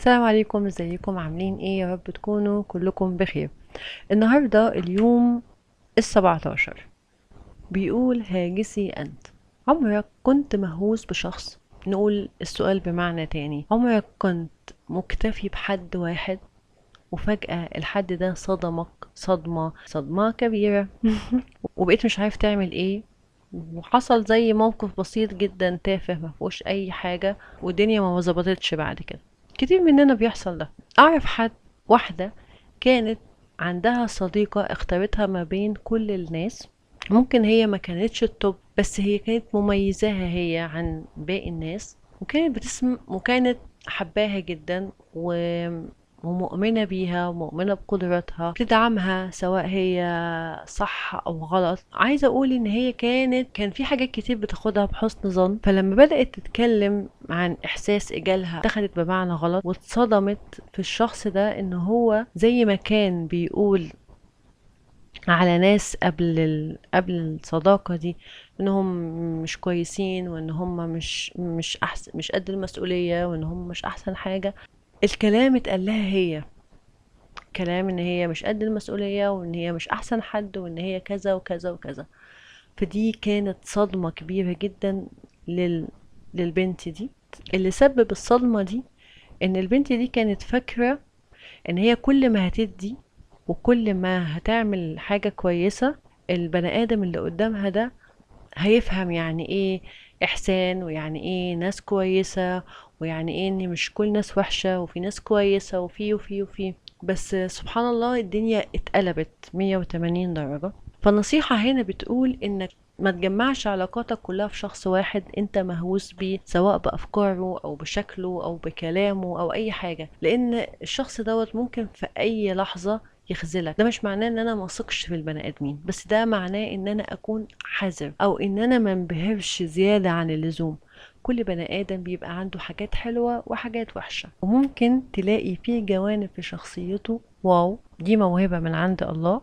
السلام عليكم، ازيكم؟ عاملين ايه؟ يا رب تكونوا كلكم بخير. النهاردة اليوم ال17. بيقول: هاجسي انت، عمرك كنت مهووس بشخص؟ نقول السؤال بمعنى تاني: عمرك كنت مكتفي بحد واحد وفجأة الحد ده صدمك صدمة كبيرة وبقيت مش عارف تعمل ايه، وحصل زي موقف بسيط جدا تافه مفهوش اي حاجة والدنيا ما ظبطتش بعد كده؟ كتير مننا بيحصل ده. اعرف واحدة كانت عندها صديقة اختارتها ما بين كل الناس. ممكن هي ما كانتش التوب، بس هي كانت مميزاها هي عن باقي الناس، وكانت حباها جدا ومؤمنة بيها ومؤمنة بقدراتها، بتدعمها سواء هي صح او غلط. عايزة اقول ان هي كان في حاجات كتير بتاخدها بحسن ظن، فلما بدأت تتكلم عن احساس اجالها اتخذت بمعنى غلط واتصدمت في الشخص ده، ان هو زي ما كان بيقول على ناس قبل الصداقة دي انهم مش كويسين، وان هم مش احسن، مش قد المسؤولية، وان هم مش احسن حاجة. الكلام اتقال لها هي كلام ان هي مش قد المسؤولية، وان هي مش احسن حد، وان هي كذا وكذا وكذا. فدي كانت صدمة كبيرة جدا لل... للبنت دي. اللي سبب الصدمة دي ان البنت دي كانت فاكرة ان هي كل ما هتدي وكل ما هتعمل حاجة كويسة، البني ادم اللي قدامها ده هيفهم يعني ايه احسان، ويعني ايه ناس كويسة، ويعني ايه ان مش كل ناس وحشة وفي ناس كويسة وفي. بس سبحان الله الدنيا اتقلبت 180 درجة. فالنصيحة هنا بتقول انك ما تجمعش علاقاتك كلها في شخص واحد انت مهووس بيه، سواء بافكاره او بشكله او بكلامه او اي حاجة، لان الشخص دوت ممكن في اي لحظة يخذلك. ده مش معناه ان انا ما اثقش في البني ادمين، بس ده معناه ان انا اكون حذر، او ان انا ما انبهرش زيادة عن اللزوم. كل بني ادم بيبقى عنده حاجات حلوة وحاجات وحشة، وممكن تلاقي فيه جوانب في شخصيته واو دي موهبة من عند الله،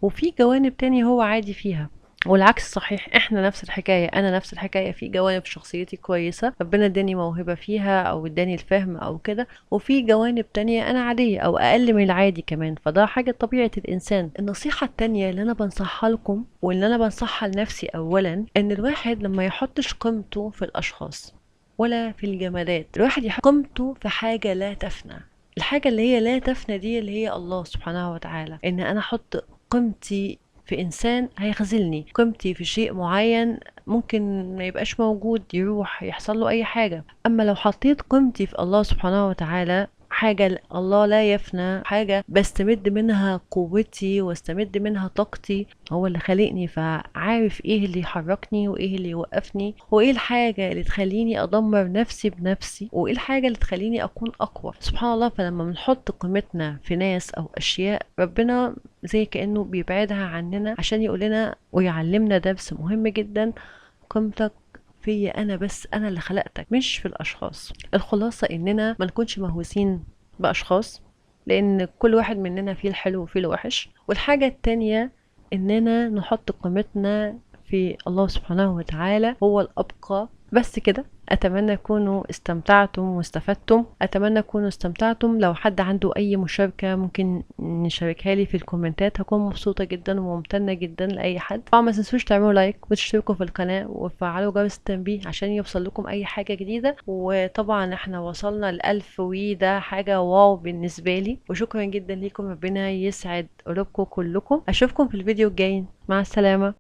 وفي جوانب تانية هو عادي فيها. والعكس صحيح، احنا نفس الحكاية، انا نفس الحكاية، في جوانب شخصيتي كويسة ربنا اداني موهبة فيها او اداني الفهم او كده، وفي جوانب تانية انا عادية او اقل من العادي كمان، فده حاجة طبيعة الانسان. النصيحة التانية اللي انا بنصحها لكم واللي انا بنصحها لنفسي اولا، ان الواحد لما يحطش قيمته في الاشخاص ولا في الجمادات، الواحد يحط قيمته في حاجة لا تفنى. الحاجة اللي هي لا تفنى دي اللي هي الله سبحانه وتعالى. ان انا احط قيمتي في انسان هيخذلني، قيمتي في شيء معين ممكن ما يبقاش موجود، يروح يحصل له اي حاجة. اما لو حطيت قيمتي في الله سبحانه وتعالى، حاجة الله لا يفنى، حاجة بستمد منها قوتي واستمد منها طاقتي، هو اللي خلقني فعارف ايه اللي يحركني وايه اللي يوقفني، وايه الحاجة اللي تخليني ادمر نفسي بنفسي، وايه الحاجة اللي تخليني اكون اقوى. سبحان الله. فلما بنحط قيمتنا في ناس او اشياء، ربنا زي كأنه بيبعدها عننا عشان يقولنا ويعلمنا درس مهم جدا: قيمتك فيا انا، بس انا اللي خلقتك مش في الاشخاص. الخلاصة اننا ما نكونش مهووسين باشخاص، لان كل واحد مننا فيه الحلو وفيه الوحش. والحاجة التانية اننا نحط قيمتنا في الله سبحانه وتعالى، هو الابقى. بس كده. اتمنى تكونوا استمتعتم واستفدتم، اتمنى تكونوا استمتعتم. لو حد عنده اي مشاركة ممكن نشاركها لي في الكومنتات، هكون مبسوطة جدا وممتنة جدا لاي حد. طبعا ما تنسوش تعملوا لايك وتشتركوا في القناة وتفعلوا جرس التنبيه عشان يوصل لكم اي حاجة جديدة. وطبعا احنا وصلنا ل1000 وده حاجة واو بالنسبة لي، وشكرا جدا ليكم. ربنا يسعد قلوبكم كلكم. اشوفكم في الفيديو الجاي. مع السلامة.